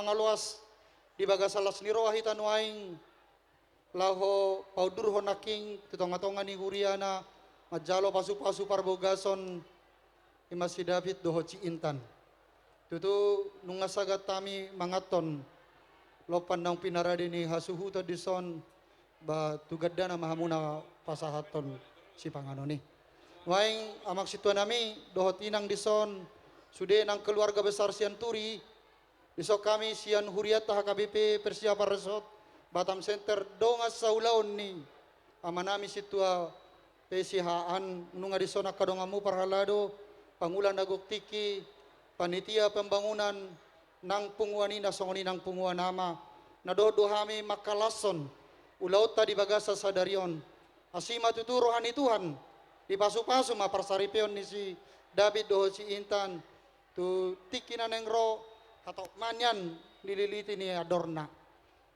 pangaluas di bagasalas ni rohitan waing laho paudur honaking tutonga-tonga ni huriana majalo pasu-pasu parbogason imasi David doho ci intan tutu nunga sagat tami mangaton lopan nang pinaradi ni hasuhuta dison ba tugadana mahamuna pasahaton si panganoni waing amak situa nami doho tinang dison sude nang keluarga besar Sian Turi besok kami Sian Huriata HKBP Persiapan Resort Batam Center dongas saulaon ni amanami situa pesihaan nunga di sona kadongamu parhalado pangulan dagok tiki panitia pembangunan nang punguani na songoni nang punguan nama nadodo hami makalason ulaut tadi bagasa sadarion asima tutu rohani Tuhan di pasu-pasu ma parsaripeon ni si David doho si Intan tu tiki na nengro atau manyan nililiti ni adorna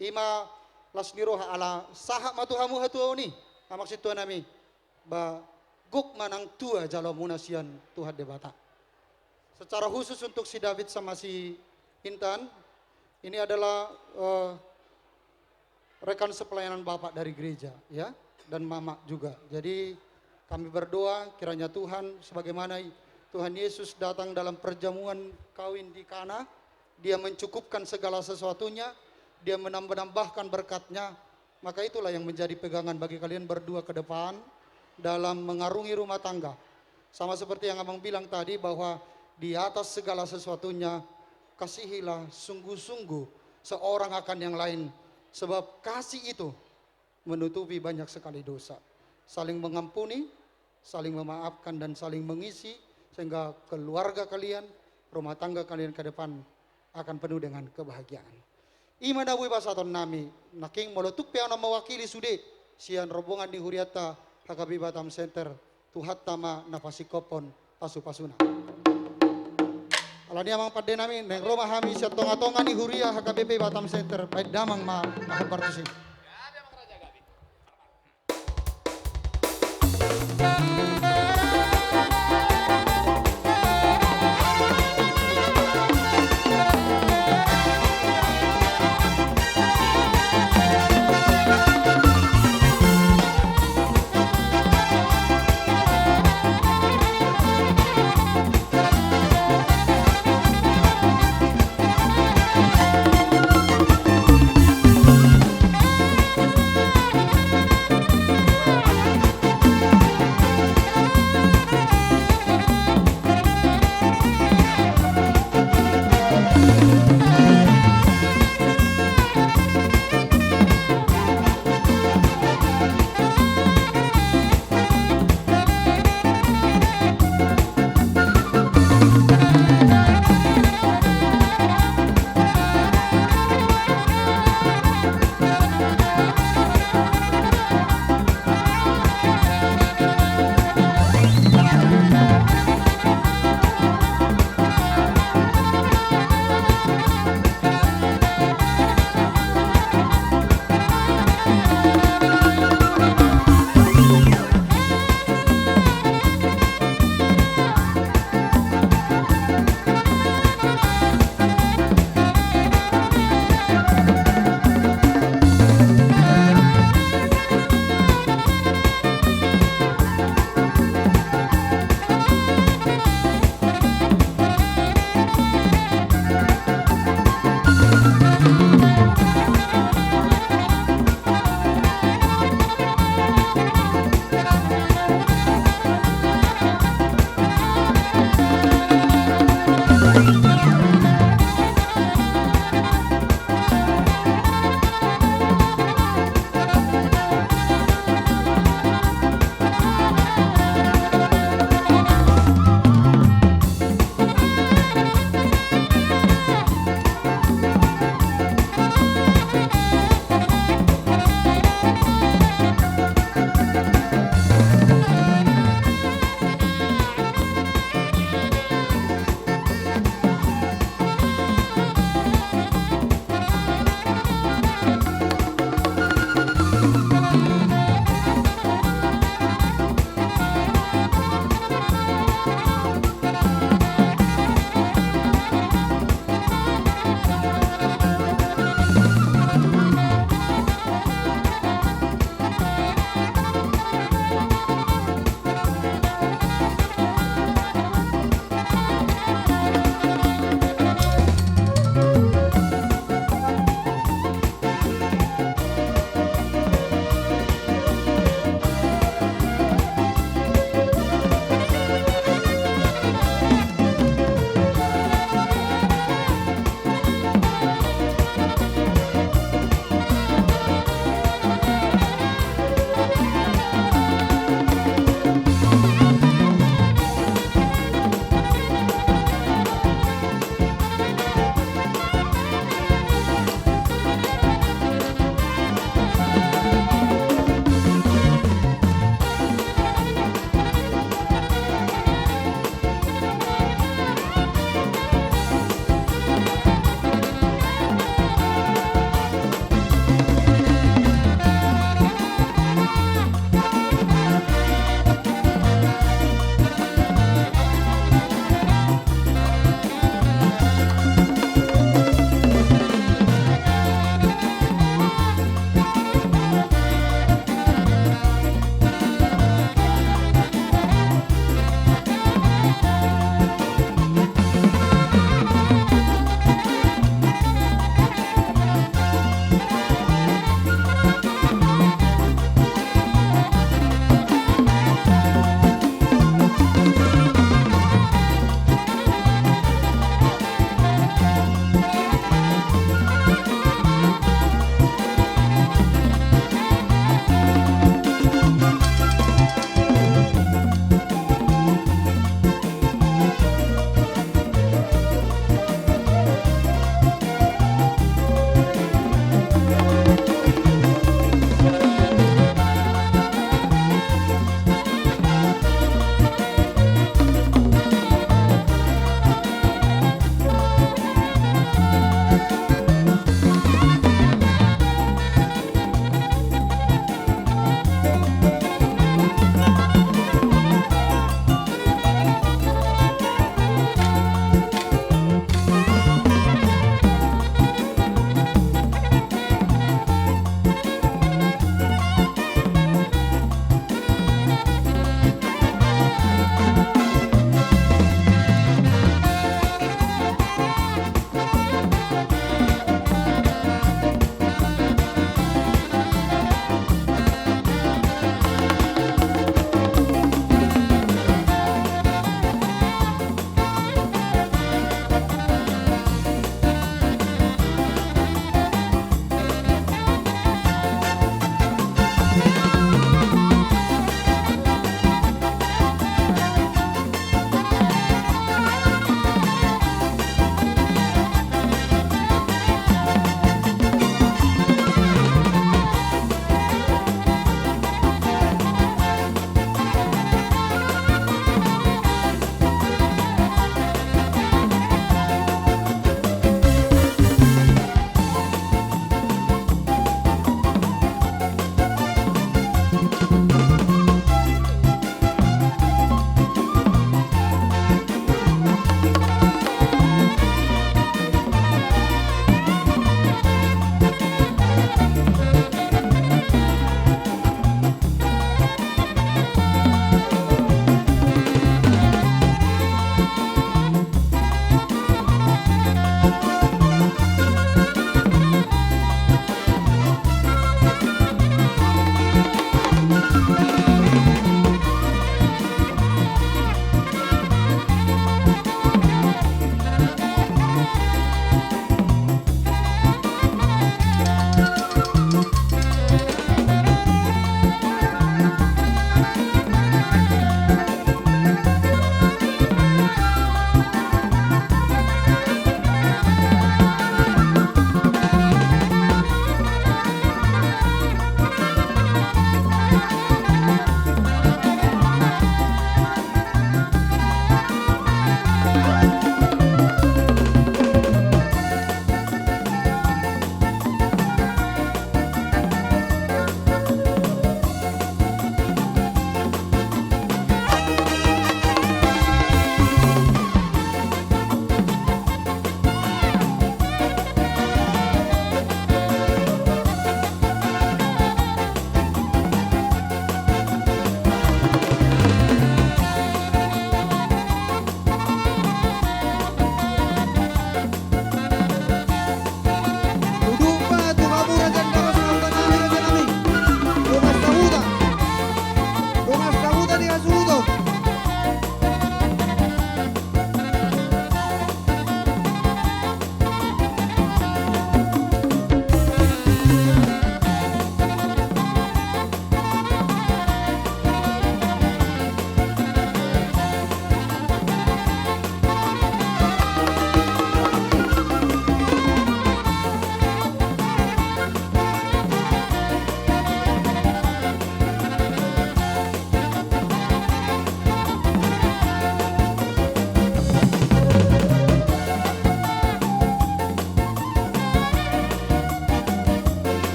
ima las niro ala sahak matuhamu hatuoni amak situa nami ba guk manang tua jalo munasian Tuhan debata secara khusus untuk si David sama si Intan ini adalah rekan sepelayanan Bapak dari gereja ya dan Mama juga jadi kami berdoa kiranya Tuhan sebagaimana Tuhan Yesus datang dalam perjamuan kawin di Kana dia mencukupkan segala sesuatunya dia menambah-nambahkan berkatnya maka itulah yang menjadi pegangan bagi kalian berdua ke depan dalam mengarungi rumah tangga sama seperti yang abang bilang tadi bahwa di atas segala sesuatunya kasihilah sungguh-sungguh seorang akan yang lain sebab kasih itu menutupi banyak sekali dosa saling mengampuni saling memaafkan dan saling mengisi sehingga keluarga kalian rumah tangga kalian ke depan akan penuh dengan kebahagiaan. Ima dawi basaton nami naking molotuk piano mewakili sude sian rombongan di Huriata HKB Batam Center tuhat tama napasikopon pasu-pasuna. Alani amang pade nami neng Roma hami siat tonga-tonga di Huria HKBP Batam Center baik damang ma ahon partusi.